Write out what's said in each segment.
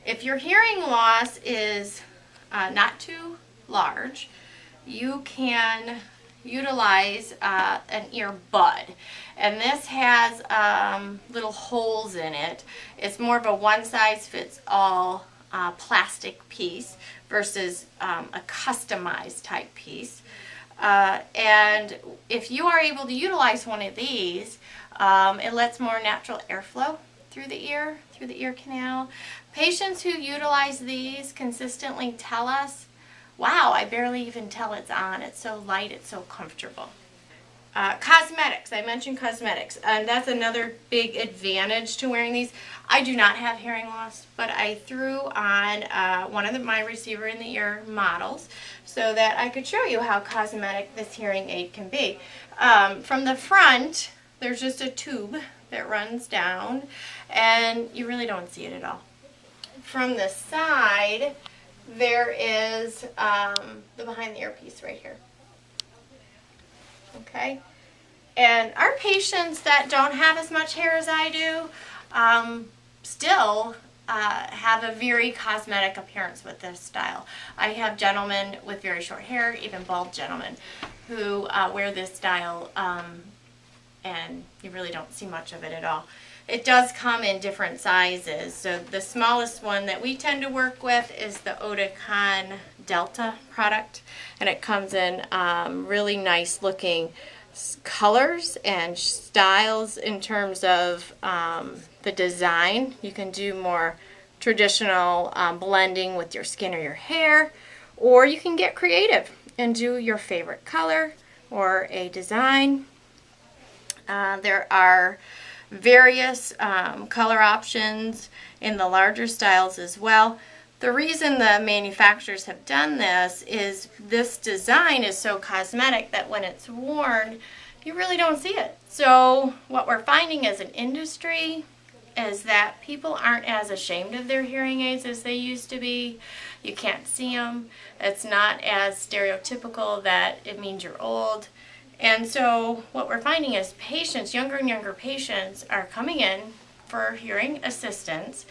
If your hearing loss is not too large, you can utilize an earbud, and this has little holes in it. It's more of a one-size-fits-all plastic piece versus a customized type piece. And if you are able to utilize one of these, it lets more natural airflow through the ear canal. Patients who utilize these consistently tell us, wow, I barely even tell it's on. It's so light, it's so comfortable. Cosmetics, I mentioned cosmetics, and that's another big advantage to wearing these. I do not have hearing loss, but I threw on one of my receiver in the ear models so that I could show you how cosmetic this hearing aid can be. From the front, there's just a tube that runs down, and you really don't see it at all. From the side, there is the behind the ear piece right here. Okay, and our patients that don't have as much hair as I do still have a very cosmetic appearance with this style. I have gentlemen with very short hair, even bald gentlemen, who wear this style, and you really don't see much of it at all. It does come in different sizes. So the smallest one that we tend to work with is the Oticon Delta product, and it comes in really nice looking colors and styles in terms of the design. You can do more traditional blending with your skin or your hair, or you can get creative and do your favorite color or a design. There are various color options in the larger styles as well. The reason the manufacturers have done this is this design is so cosmetic that when it's worn, you really don't see it. So what we're finding as an industry is that people aren't as ashamed of their hearing aids as they used to be. You can't see them. It's not as stereotypical that it means you're old. And so what we're finding is patients, younger and younger patients, are coming in for hearing assistance,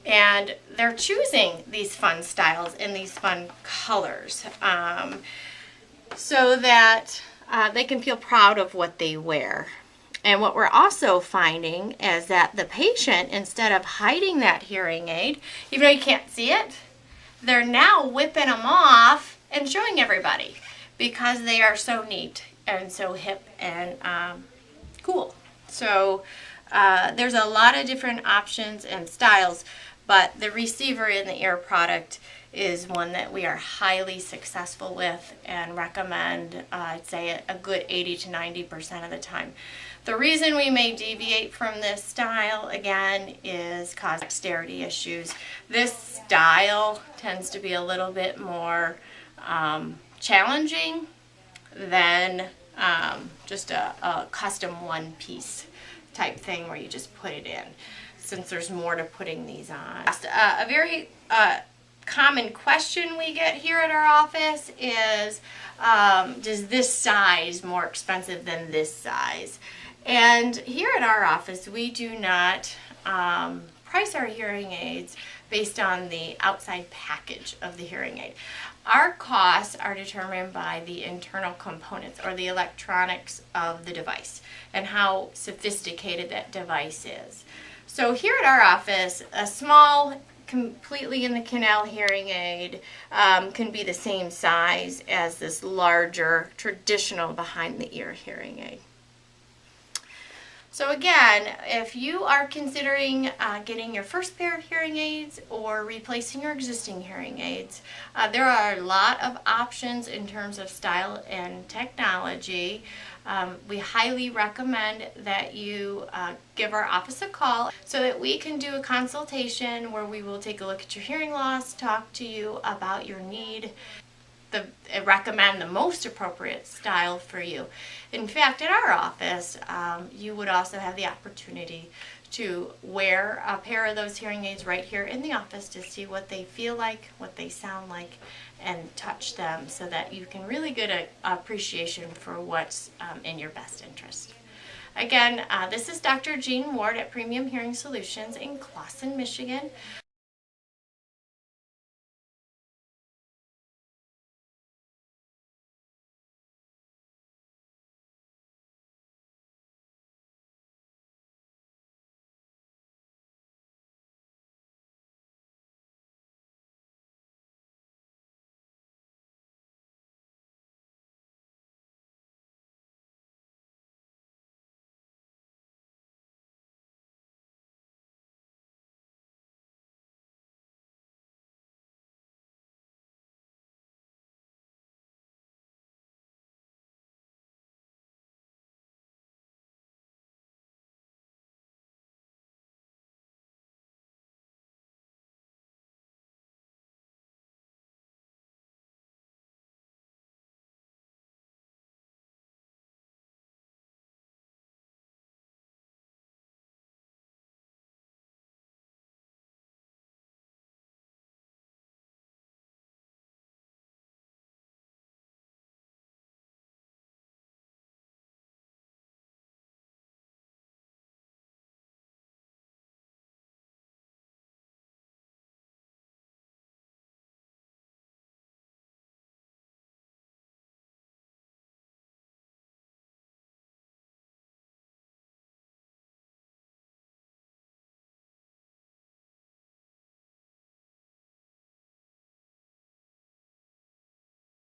and they're choosing these fun styles and these fun colors so that they can feel proud of what they wear. And what we're also finding is that the patient, instead of hiding that hearing aid, even though you can't see it, they're now whipping them off and showing everybody because they are so neat and so hip and cool. So there's a lot of different options and styles, but the receiver in the ear product is one that we are highly successful with and recommend, I'd say a good 80 to 90% of the time. The reason we may deviate from this style, again, is cause dexterity issues. This style tends to be a little bit more challenging than just a custom one-piece type thing where you just put it in, since there's more to putting these on. A very common question we get here at our office is, does this size more expensive than this size? And here at our office, we do not price our hearing aids based on the outside package of the hearing aid. Our costs are determined by the internal components or the electronics of the device and how sophisticated that device is. So here at our office, a small, completely in the canal hearing aid can be the same size as this larger, traditional behind the ear hearing aid. So again, if you are considering getting your first pair of hearing aids or replacing your existing hearing aids, there are a lot of options in terms of style and technology. We highly recommend that you give our office a call so that we can do a consultation where we will take a look at your hearing loss, talk to you about your need, recommend the most appropriate style for you. In fact, at our office, you would also have the opportunity to wear a pair of those hearing aids right here in the office to see what they feel like, what they sound like, and touch them so that you can really get an appreciation for what's in your best interest. Again, this is Dr. Jeanne Ward at Premium Hearing Solutions in Clawson, Michigan.